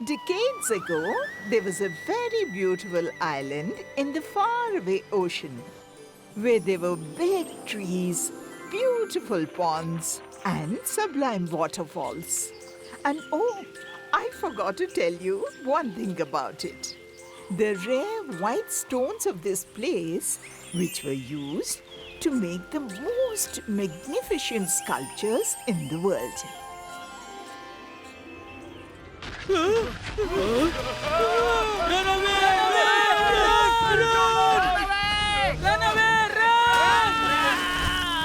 Decades ago, there was a very beautiful island in the faraway ocean where there were big trees, beautiful ponds, and sublime waterfalls. And oh, I forgot to tell you one thing about it. The rare white stones of this place, which were used to make the most magnificent sculptures in the world. Run away! Run away! Run!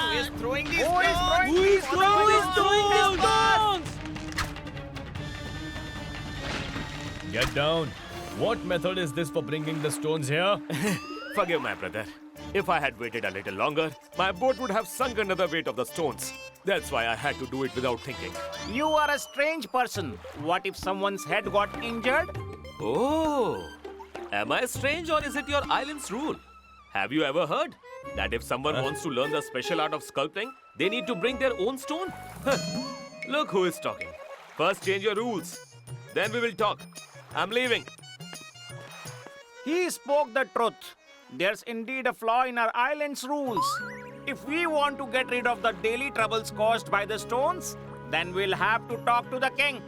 Who is throwing these Who is throwing these stones? Get down. What method is this for bringing the stones here? Forgive my brother. If I had waited a little longer, my boat would have sunk under the weight of the stones. That's why I had to do it without thinking. You are a strange person. What if someone's head got injured? Oh, am I strange or is it your island's rule? Have you ever heard that if someone wants to learn the special art of sculpting, they need to bring their own stone? Look who is talking. First change your rules. Then we will talk. I'm leaving. He spoke the truth. There's indeed a flaw in our island's rules. If we want to get rid of the daily troubles caused by the stones, then we'll have to talk to the king.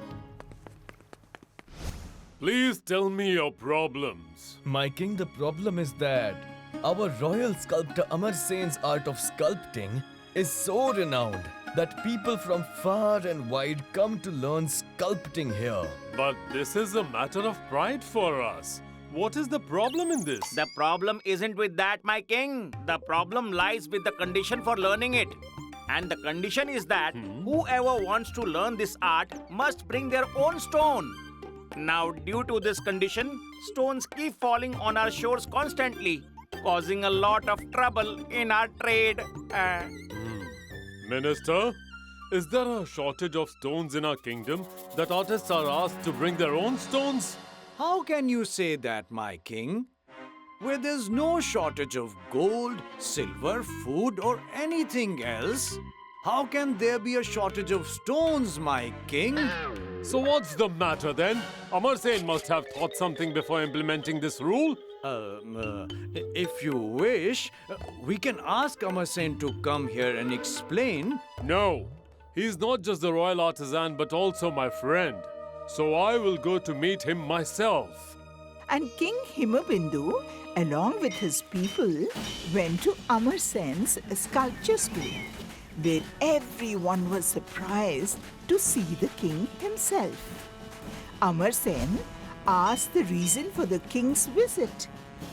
Please tell me your problems. My king, the problem is that our royal sculptor Amar Sen's art of sculpting is so renowned that people from far and wide come to learn sculpting here. But this is a matter of pride for us. What is the problem in this? The problem isn't with that, my king. The problem lies with the condition for learning it. And the condition is that whoever wants to learn this art must bring their own stone. Now, due to this condition, stones keep falling on our shores constantly, causing a lot of trouble in our trade. Minister, is there a shortage of stones in our kingdom that artists are asked to bring their own stones? How can you say that, my king? Where there's no shortage of gold, silver, food, or anything else, how can there be a shortage of stones, my king? So what's the matter then? Amar Sen must have thought something before implementing this rule. If you wish, we can ask Amar Sen to come here and explain. No, he's not just the royal artisan but also my friend. So I will go to meet him myself. And King Himabindu, along with his people, went to Amar Sen's sculpture school, where everyone was surprised to see the king himself. Amar Sen asked the reason for the king's visit,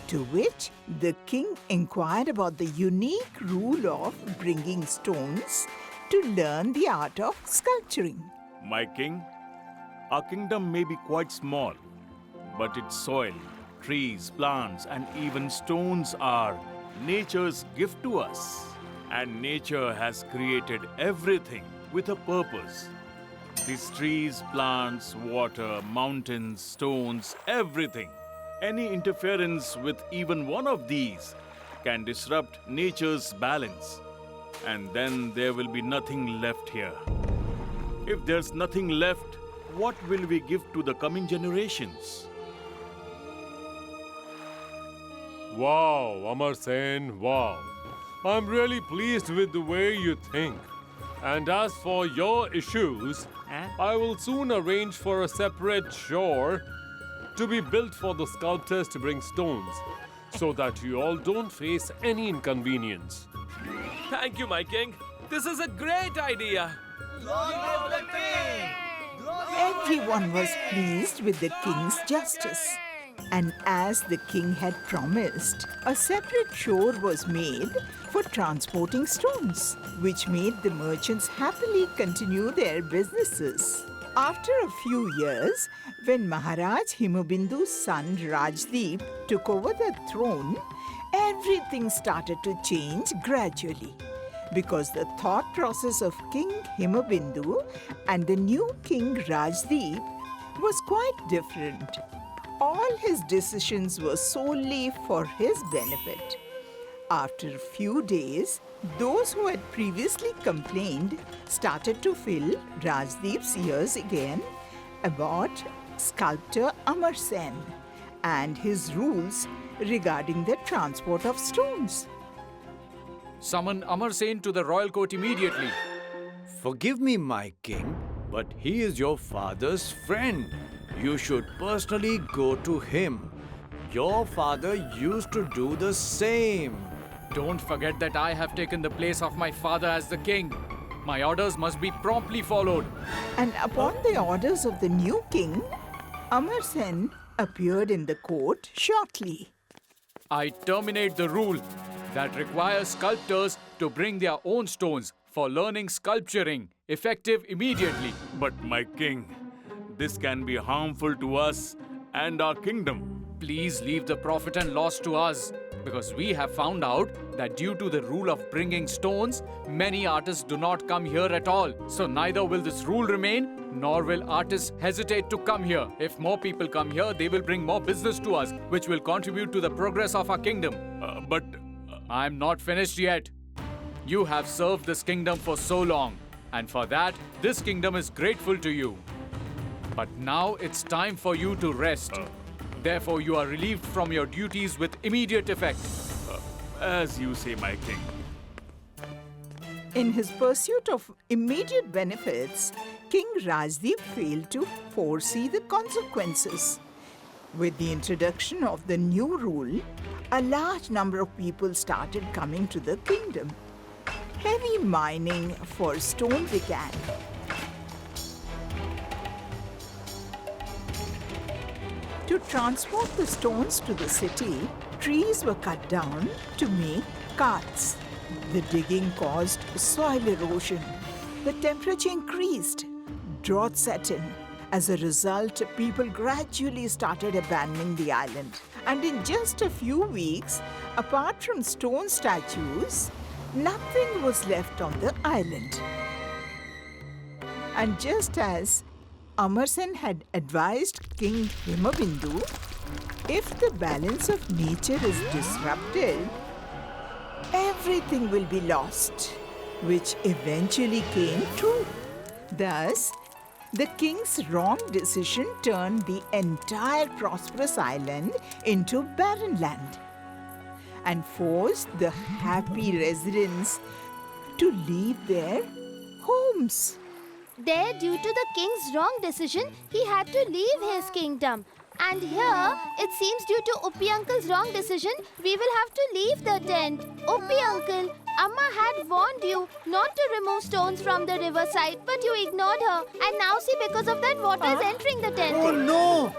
to which the king inquired about the unique rule of bringing stones to learn the art of sculpturing. My king, our kingdom may be quite small, but its soil, trees, plants, and even stones are nature's gift to us. And nature has created everything with a purpose. These trees, plants, water, mountains, stones, everything. Any interference with even one of these can disrupt nature's balance. And then there will be nothing left here. If there's nothing left, what will we give to the coming generations? Wow, Amar Sen, wow. I'm really pleased with the way you think. And as for your issues, I will soon arrange for a separate shore to be built for the sculptors to bring stones, so that you all don't face any inconvenience. Thank you, my king. This is a great idea. Everyone was pleased with the king's justice. And as the king had promised, a separate shore was made for transporting stones, which made the merchants happily continue their businesses. After a few years, when Maharaj Himabindu's son Rajdeep took over the throne, everything started to change gradually, because the thought process of King Himabindu and the new King Rajdeep was quite different. All his decisions were solely for his benefit. After a few days, those who had previously complained started to fill Rajdeep's ears again about sculptor Amar Sen and his rules regarding the transport of stones. Summon Amar Sen to the royal court immediately. Forgive me, my king, but he is your father's friend. You should personally go to him. Your father used to do the same. Don't forget that I have taken the place of my father as the king. My orders must be promptly followed. And upon the orders of the new king, Amar Sen appeared in the court shortly. I terminate the rule that requires sculptors to bring their own stones for learning sculpturing, effective immediately. But, my king, this can be harmful to us and our kingdom. Please leave the profit and loss to us, because we have found out that due to the rule of bringing stones, many artists do not come here at all. So neither will this rule remain, nor will artists hesitate to come here. If more people come here, they will bring more business to us, which will contribute to the progress of our kingdom. But I'm not finished yet. You have served this kingdom for so long, and for that, this kingdom is grateful to you. But now it's time for you to rest. Therefore, you are relieved from your duties with immediate effect. as you say, my king. In his pursuit of immediate benefits, King Rajdeep failed to foresee the consequences. With the introduction of the new rule, a large number of people started coming to the kingdom. Heavy mining for stone began. To transport the stones to the city, trees were cut down to make carts. The digging caused soil erosion. The temperature increased. Drought set in. As a result, people gradually started abandoning the island. And in just a few weeks, apart from stone statues, nothing was left on the island. And just as Amar Sen had advised King Himabindu, if the balance of nature is disrupted, everything will be lost, which eventually came true. Thus, the king's wrong decision turned the entire prosperous island into barren land and forced the happy residents to leave their homes. There, due to the king's wrong decision, he had to leave his kingdom. And here, it seems due to Uppi Uncle's wrong decision, we will have to leave the tent. Uppi Uncle, Amma had warned you not to remove stones from the riverside, but you ignored her. And now see, because of that, water is entering the tent. Oh no!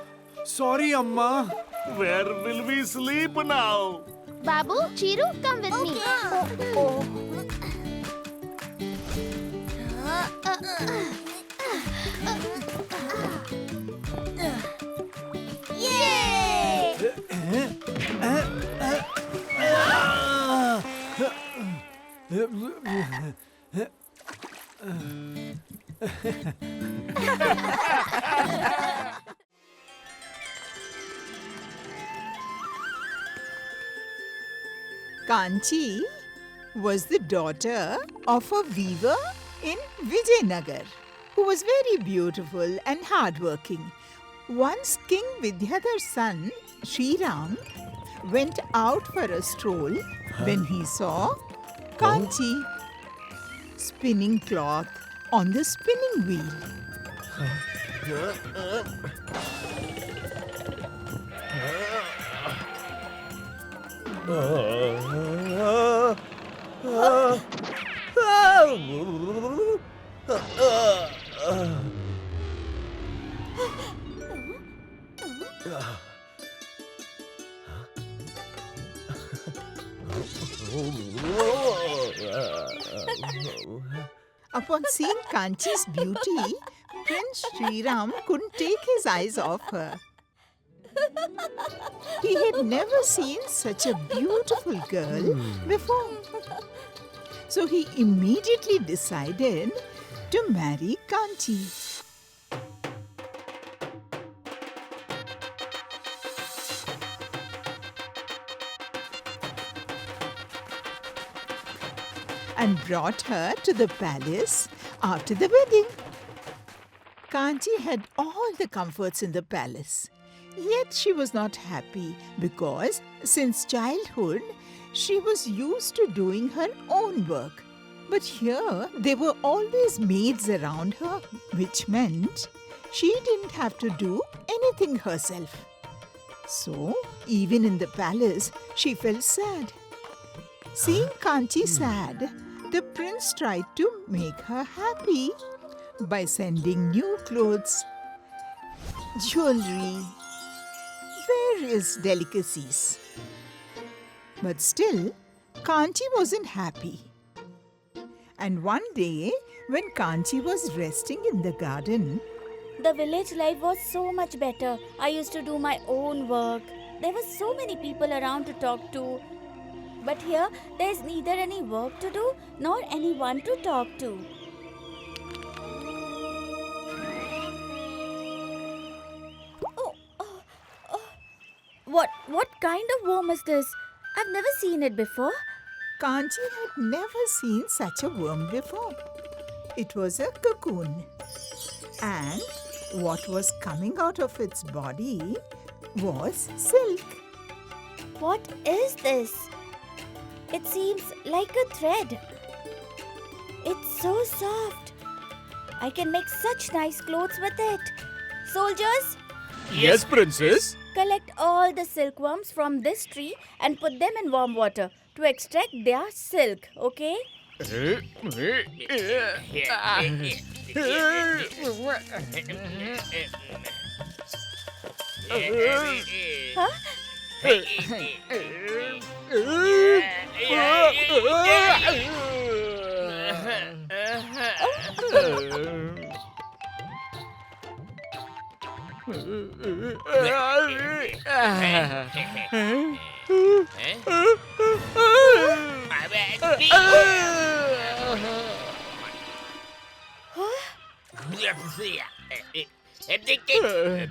Sorry, Amma. Where will we sleep now? Babu, Chiru, come with me. Yay! Kanchi was the daughter of a weaver in Vijayanagar who was very beautiful and hardworking. Once King Vidyadhar's son, Sriram, went out for a stroll when he saw Kanchi spinning cloth on the spinning wheel. Upon seeing Kanchi's beauty, Prince Sriram couldn't take his eyes off her. He had never seen such a beautiful girl before. So he immediately decided to marry Kanchi. And brought her to the palace after the wedding. Kanchi had all all the comforts in the palace. Yet she was not happy because since childhood she was used to doing her own work. But here there were always maids around her, which meant she didn't have to do anything herself. So, even in the palace, she felt sad. Seeing Kanchi sad, the prince tried to make her happy by sending new clothes, jewelry, various delicacies. But still, Kanchi wasn't happy. And one day, when Kanchi was resting in the garden, The village life was so much better. I used to do my own work. There were so many people around to talk to. But here, there's neither any work to do nor anyone to talk to. What kind of worm is this? I've never seen it before. Kanchi had never seen such a worm before. It was a cocoon. And what was coming out of its body was silk. What is this? It seems like a thread. It's so soft. I can make such nice clothes with it. Soldiers, Yes, princess. collect all the silkworms from this tree and put them in warm water to extract their silk, okay? Huh?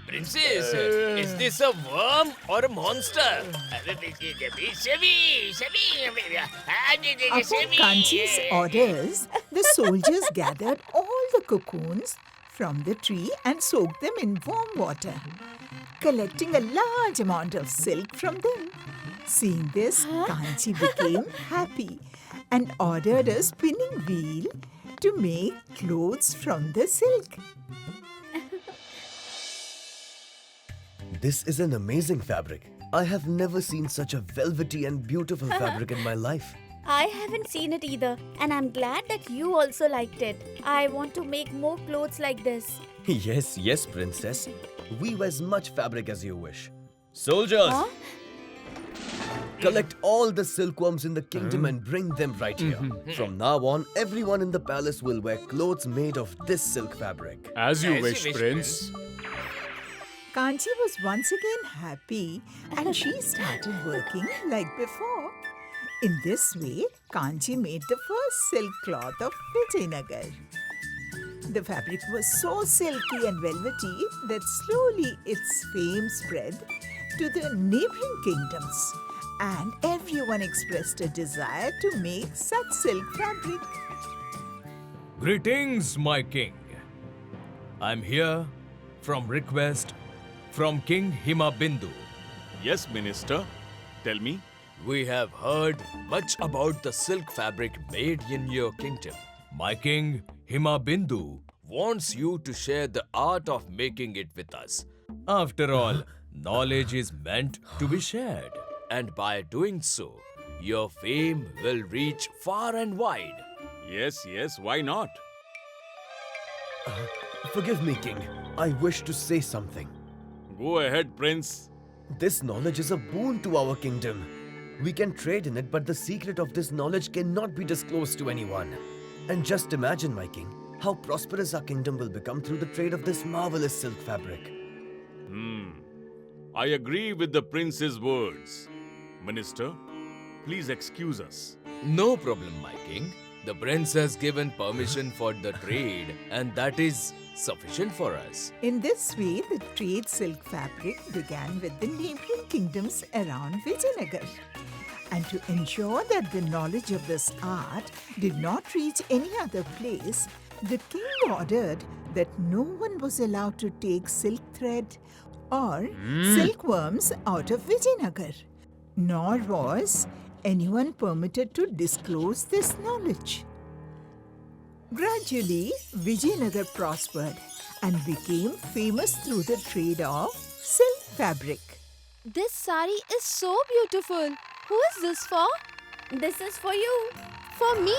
Princess, is this a worm or a monster? Upon Kanchi's orders, the soldiers gathered all the cocoons from the tree and soaked them in warm water, collecting a large amount of silk from them. Seeing this, Kanchi became happy and ordered a spinning wheel to make clothes from the silk. This is an amazing fabric. I have never seen such a velvety and beautiful fabric in my life. I haven't seen it either, and I'm glad that you also liked it. I want to make more clothes like this. Yes, princess. Weave as much fabric as you wish. Soldiers, Huh? collect all the silkworms in the kingdom and bring them right here. From now on, everyone in the palace will wear clothes made of this silk fabric. As you wish, prince. Kanchi was once again happy and she started working like before. In this way, Kanchi made the first silk cloth of Vijayanagar. The fabric was so silky and velvety that slowly its fame spread to the neighboring kingdoms, and everyone expressed a desire to make such silk fabric. Greetings, my king. I'm here from request from King Himabindu. Yes, Minister. Tell me. We have heard much about the silk fabric made in your kingdom. My king Himabindu wants you to share the art of making it with us. After all, knowledge is meant to be shared. And by doing so, your fame will reach far and wide. Yes, why not? Forgive me, king. I wish to say something. Go ahead, Prince. This knowledge is a boon to our kingdom. We can trade in it, but the secret of this knowledge cannot be disclosed to anyone. And just imagine, my king, how prosperous our kingdom will become through the trade of this marvelous silk fabric. I agree with the prince's words. Minister, please excuse us. No problem, my king. The prince has given permission for the trade, and that is sufficient for us. In this way, the trade silk fabric began with the neighboring kingdoms around Vijayanagar. And to ensure that the knowledge of this art did not reach any other place, the king ordered that no one was allowed to take silk thread or silkworms out of Vijayanagar, nor was anyone permitted to disclose this knowledge. Gradually, Vijayanagar prospered and became famous through the trade of silk fabric. This sari is so beautiful. Who is this for? This is for you. For me?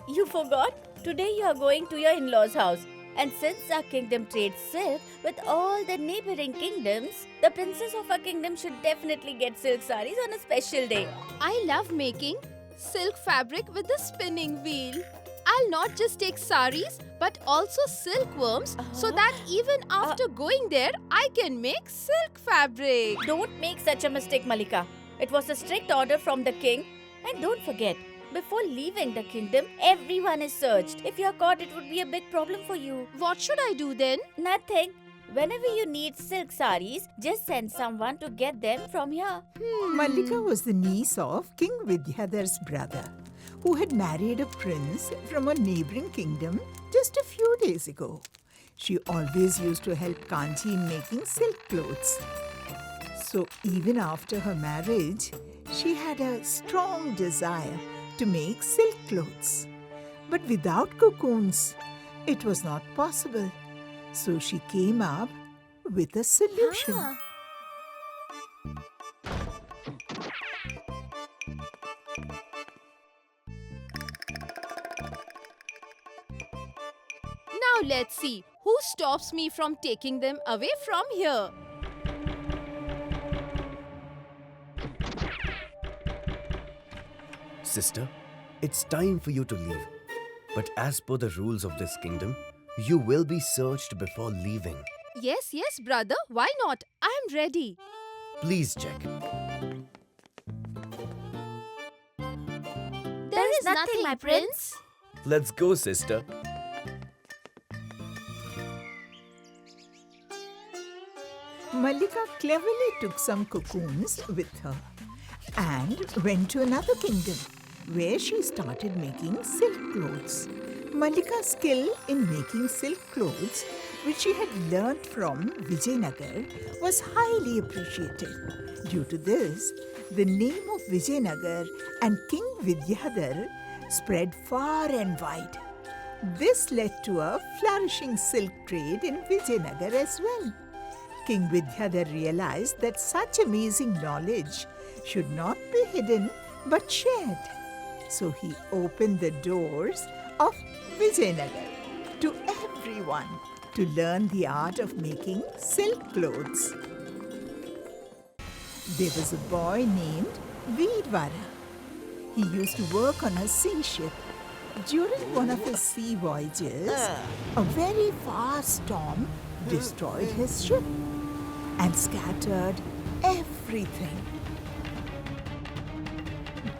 You forgot? Today you are going to your in-laws' house. And since our kingdom trades silk with all the neighboring kingdoms, the princess of our kingdom should definitely get silk saris on a special day. I love making silk fabric with the spinning wheel. I'll not just take saris but also silkworms so that even after going there, I can make silk fabric. Don't make such a mistake, Malika. It was a strict order from the king. And don't forget, before leaving the kingdom, everyone is searched. If you're caught, it would be a big problem for you. What should I do then? Nothing. Whenever you need silk saris, just send someone to get them from here. Mallika was the niece of King Vidyadhar's brother, who had married a prince from a neighboring kingdom just a few days ago. She always used to help Kanchi in making silk clothes. So even after her marriage, she had a strong desire to make silk clothes. But without cocoons, it was not possible. So she came up with a solution. Now let's see who stops me from taking them away from here. Sister, it's time for you to leave. But as per the rules of this kingdom, you will be searched before leaving. Yes, brother. Why not? I'm ready. Please check. There is nothing, my prince. Let's go, sister. Mallika cleverly took some cocoons with her and went to another kingdom where she started making silk clothes. Mallika's skill in making silk clothes, which she had learnt from Vijayanagar, was highly appreciated. Due to this, the name of Vijayanagar and King Vidyadhar spread far and wide. This led to a flourishing silk trade in Vijayanagar as well. King Vidyadhar realized that such amazing knowledge should not be hidden but shared. So he opened the doors of Vijayanagar to everyone to learn the art of making silk clothes. There was a boy named Veervara. He used to work on a sea ship. During one of his sea voyages, a very fast storm destroyed his ship and scattered everything.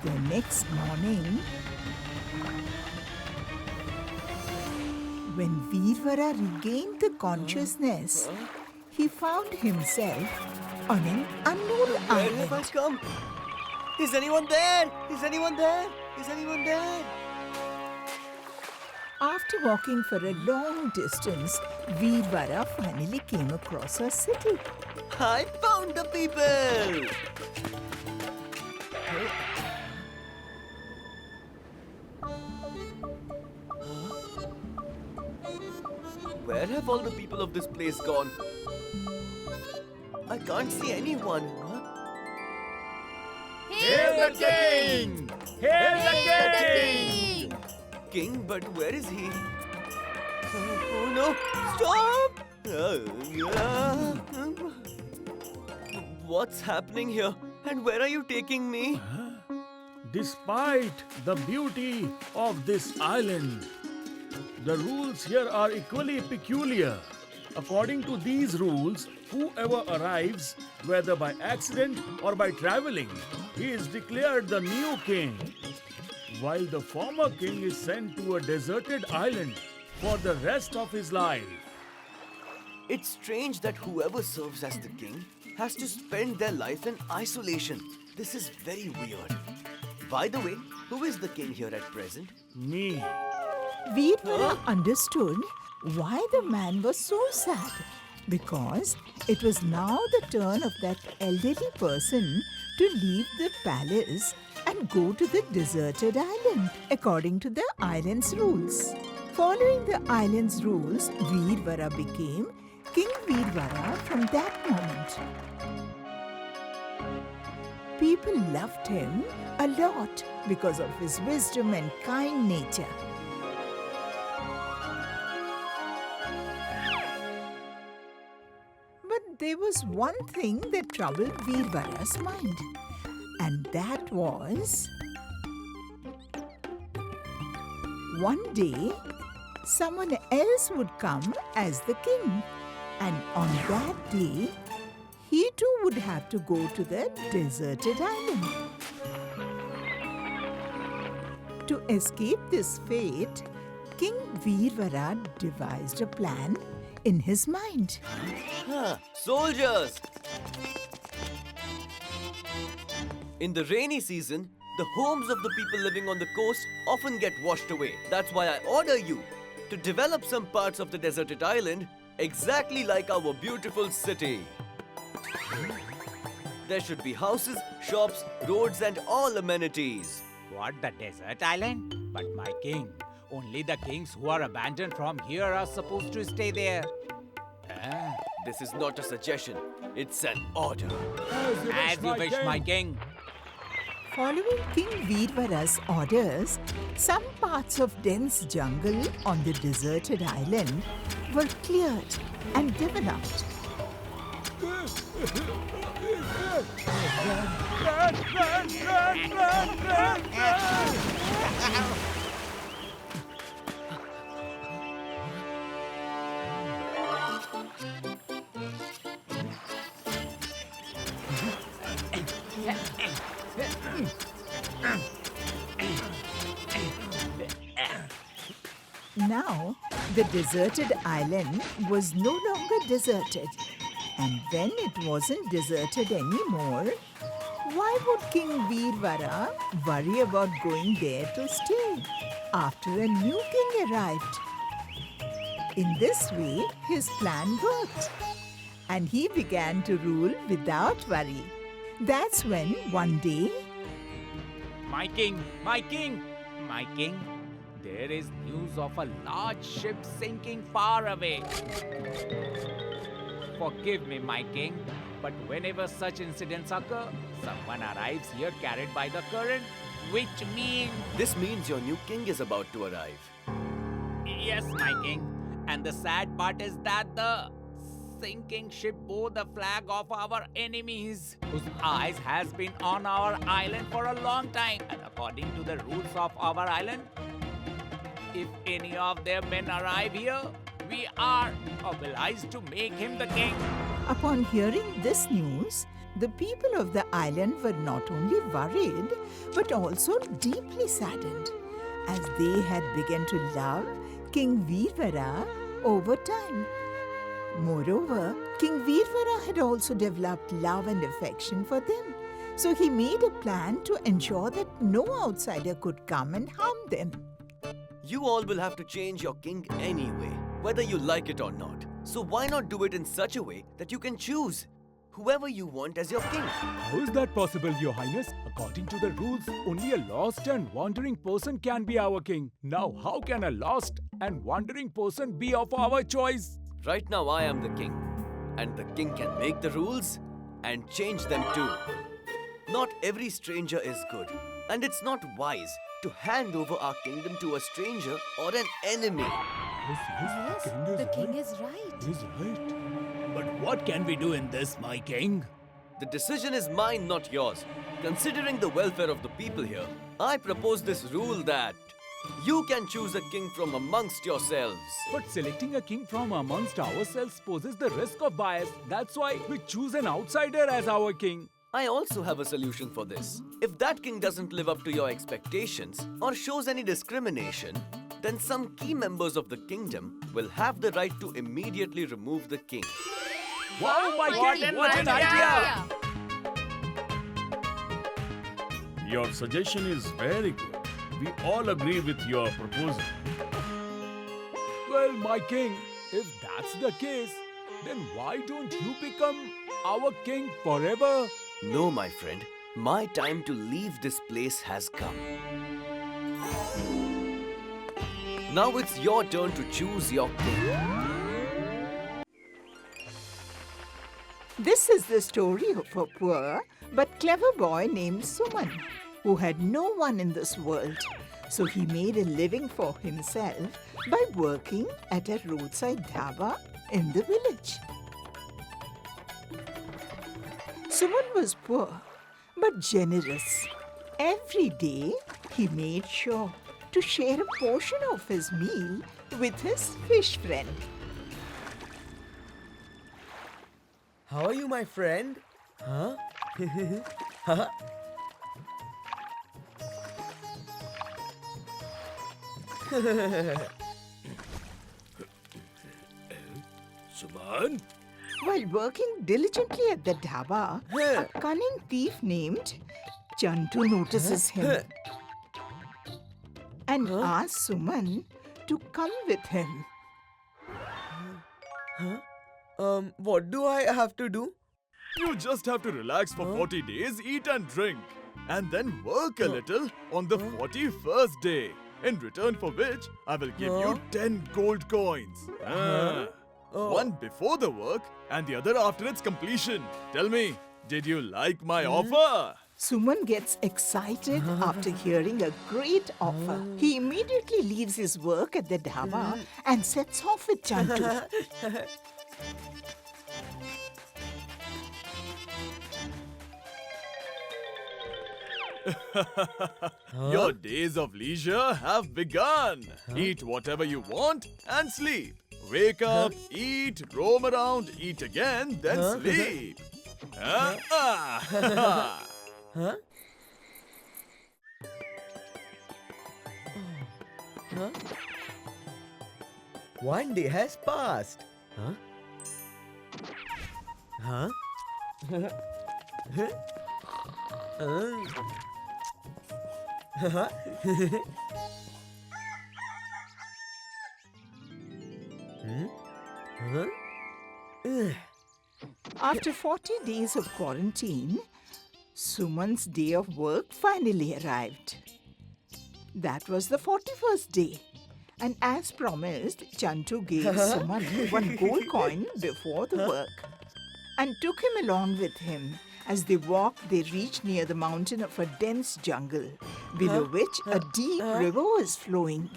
The next morning, when Veervara regained the consciousness, he found himself on an unknown island. Where have I come? Is anyone there? Is anyone there? Is anyone there? After walking for a long distance, Veervara finally came across a city. I found the people! Where have all the people of this place gone? I can't see anyone. Hail the king! Hail the king! King, but where is he? Oh no! Stop! What's happening here? And where are you taking me? Despite the beauty of this island, the rules here are equally peculiar. According to these rules, whoever arrives, whether by accident or by traveling, he is declared the new king, while the former king is sent to a deserted island for the rest of his life. It's strange that whoever serves as the king has to spend their life in isolation. This is very weird. By the way, who is the king here at present? Me. Veervara understood why the man was so sad, because it was now the turn of that elderly person to leave the palace and go to the deserted island according to the island's rules. Following the island's rules, Veervara became King Veervara from that moment. People loved him a lot because of his wisdom and kind nature. But there was one thing that troubled Veervara's mind, and that was one day someone else would come as the king, and on that day he too would have to go to the deserted island. To escape this fate, King Veervara devised a plan in his mind. Soldiers! In the rainy season, the homes of the people living on the coast often get washed away. That's why I order you to develop some parts of the deserted island exactly like our beautiful city. There should be houses, shops, roads and all amenities. What, the desert island? But my king, only the kings who are abandoned from here are supposed to stay there. This is not a suggestion, it's an order. As you wish, my king. Following King Veervara's orders, some parts of dense jungle on the deserted island were cleared and developed. Now, the deserted island was no longer deserted. And when it wasn't deserted anymore, why would King Veervara worry about going there to stay after a new king arrived? In this way, his plan worked, and he began to rule without worry. That's when one day, My king, my king, my king. There is news of a large ship sinking far away. Forgive me, my king, but whenever such incidents occur, someone arrives here carried by the current, which means... This means your new king is about to arrive. Yes, my king. And the sad part is that the sinking ship bore the flag of our enemies, whose eyes has been on our island for a long time. And according to the rules of our island, if any of their men arrive here, we are obliged to make him the king. upon hearing this news, the people of the island were not only worried but also deeply saddened, as they had begun to love King Veervara over time. Moreover, King Veervara had also developed love and affection for them. So he made a plan to ensure that no outsider could come and harm them. You all will have to change your king anyway, whether you like it or not. So why not do it in such a way that you can choose whoever you want as your king? How is that possible, Your Highness? According to the rules, only a lost and wandering person can be our king. Now, how can a lost and wandering person be of our choice? Right now, I am the king, and the king can make the rules and change them too. Not every stranger is good, and it's not wise to hand over our kingdom to a stranger or an enemy. Yes, The king is right. He's right. But what can we do in this, my king? The decision is mine, not yours. Considering the welfare of the people here, I propose this rule that you can choose a king from amongst yourselves. But selecting a king from amongst ourselves poses the risk of bias. That's why we choose an outsider as our king. I also have a solution for this. If that king doesn't live up to your expectations or shows any discrimination, then some key members of the kingdom will have the right to immediately remove the king. Wow, my king! What an idea! Your suggestion is very good. We all agree with your proposal. Well, my king, if that's the case, then why don't you become our king forever? No, my friend. My time to leave this place has come. Now it's your turn to choose your king. This is the story of a poor but clever boy named Suman, who had no one in this world. So he made a living for himself by working at a roadside dhaba in the village. Suman was poor but generous. Every day he made sure to share a portion of his meal with his fish friend. How are you, my friend? Huh? Huh? Suman? While working diligently at the dhaba, a cunning thief named Chantu notices him and asks Suman to come with him. What do I have to do? You just have to relax for 40 days, eat and drink, and then work a little on the 41st day. In return for which, I will give you 10 gold coins. One before the work and the other after its completion. Tell me, did you like my offer? Suman gets excited after hearing a great offer. He immediately leaves his work at the dhaba and sets off with Chantu. Your days of leisure have begun. Eat whatever you want and sleep. Wake up, eat, roam around, eat again, then sleep. Huh? Huh? One day has passed. Huh? Huh? After 40 days of quarantine, Suman's day of work finally arrived. That was the 41st day. And as promised, Chantu gave Suman one gold coin before the work and took him along with him. As they walked, they reached near the mountain of a dense jungle, below which a deep river was flowing.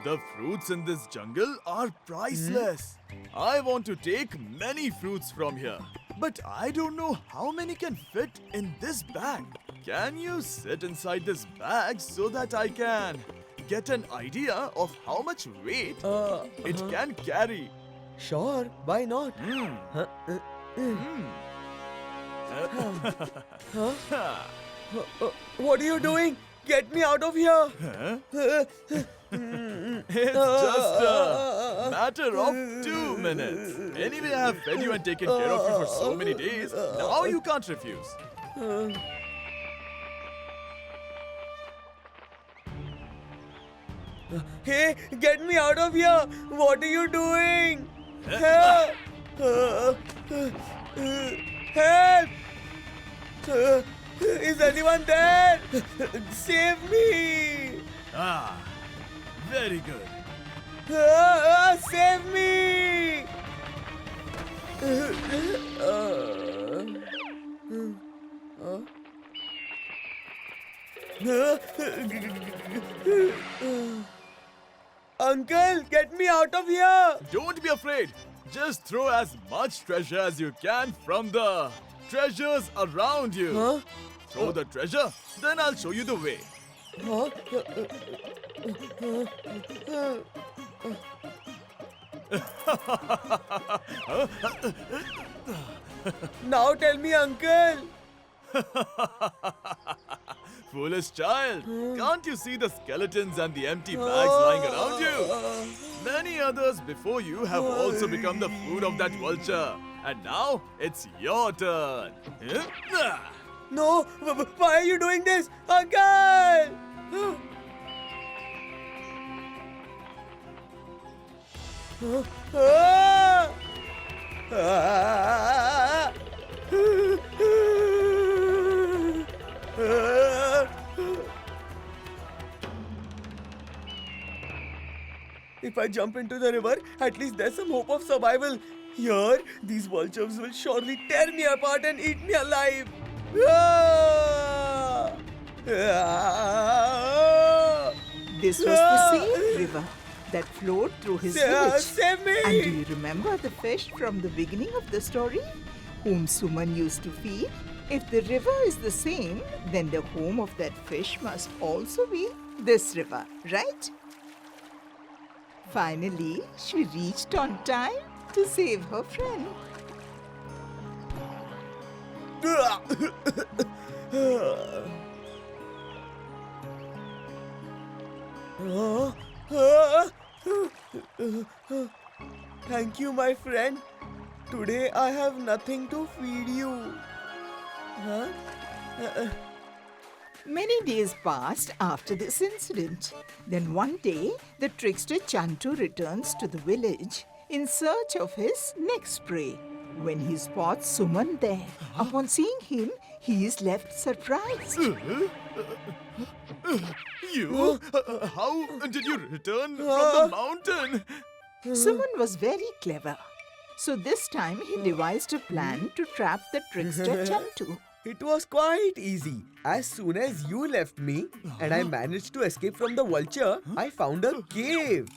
The fruits in this jungle are priceless. I want to take many fruits from here, but I don't know how many can fit in this bag. Can you sit inside this bag so that I can get an idea of how much weight it can carry? Sure, why not? What are you doing? Get me out of here! It's just a matter of 2 minutes. Anyway, I have fed you and taken care of you for so many days. Now you can't refuse. Hey, get me out of here! What are you doing? Help! Help! Is anyone there? Save me! Ah, very good. Save me! Uncle, get me out of here! Don't be afraid. Just throw as much treasure as you can from the treasures around you. Throw the treasure, then I'll show you the way. Now tell me, Uncle. Foolish child, can't you see the skeletons and the empty bags lying around you? Many others before you have also become the food of that vulture. And now it's your turn. No, why are you doing this? Uncle! If I jump into the river, at least there's some hope of survival. Here, these vultures will surely tear me apart and eat me alive. This was the same river that flowed through his village. Save me! And do you remember the fish from the beginning of the story, whom Suman used to feed? If the river is the same, then the home of that fish must also be this river, right? Finally, she reached on time to save her friend. Thank you, my friend. Today I have nothing to feed you. Many days passed after this incident. Then one day, the trickster Chantu returns to the village in search of his next prey. When he spots Suman there, upon seeing him, he is left surprised. You? How did you return from the mountain? Suman was very clever. So this time he devised a plan to trap the trickster Chantu. It was quite easy. As soon as you left me and I managed to escape from the vulture, I found a cave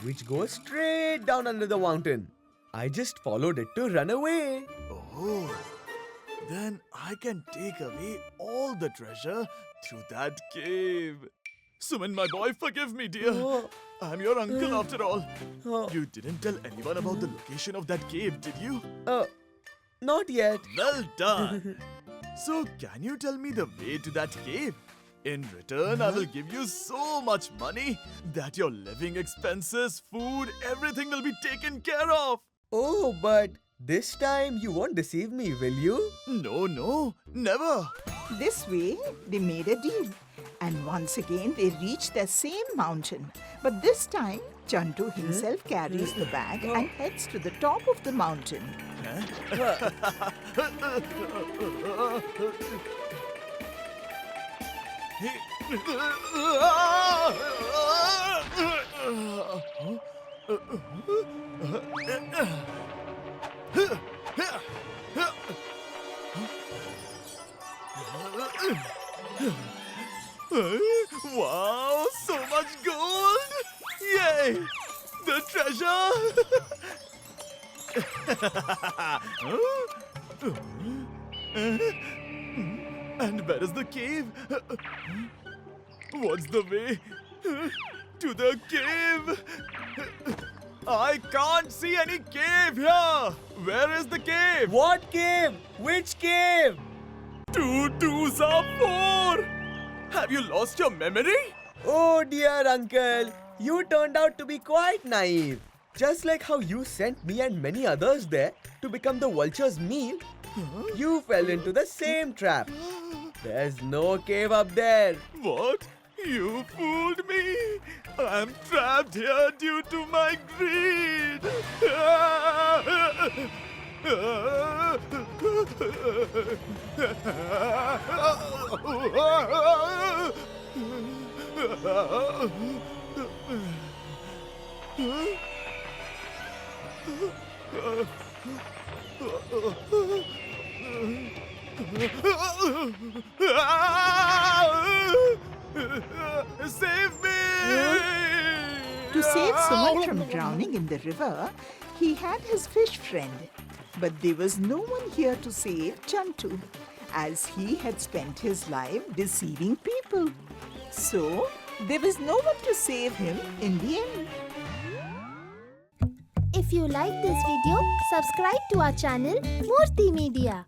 which goes straight down under the mountain. I just followed it to run away. Oh, then I can take away all the treasure through that cave. Suman, my boy, forgive me, dear. I'm your uncle after all. You didn't tell anyone about the location of that cave, did you? Not yet. Well done. So, can you tell me the way to that cave? In return, I will give you so much money that your living expenses, food, everything will be taken care of. Oh, but this time you won't deceive me, will you? No, never. This way, they made a deal. And once again, they reached the same mountain. But this time, Chantu himself carries the bag and heads to the top of the mountain. Wow, so much gold! Yay! The treasure! And where is the cave? What's the way to the cave? I can't see any cave here! Where is the cave? What cave? Which cave? 2 2s are 4! Have you lost your memory? Oh dear uncle, you turned out to be quite naive. Just like how you sent me and many others there to become the vulture's meal, you fell into the same trap. There's no cave up there. What? You fooled me! I'm trapped here due to my greed! Save me! To save Suman from drowning in the river, he had his fish friend. But there was no one here to save Chantu, as he had spent his life deceiving people. So, there was no one to save him in the end. If you like this video, subscribe to our channel Murthy Media.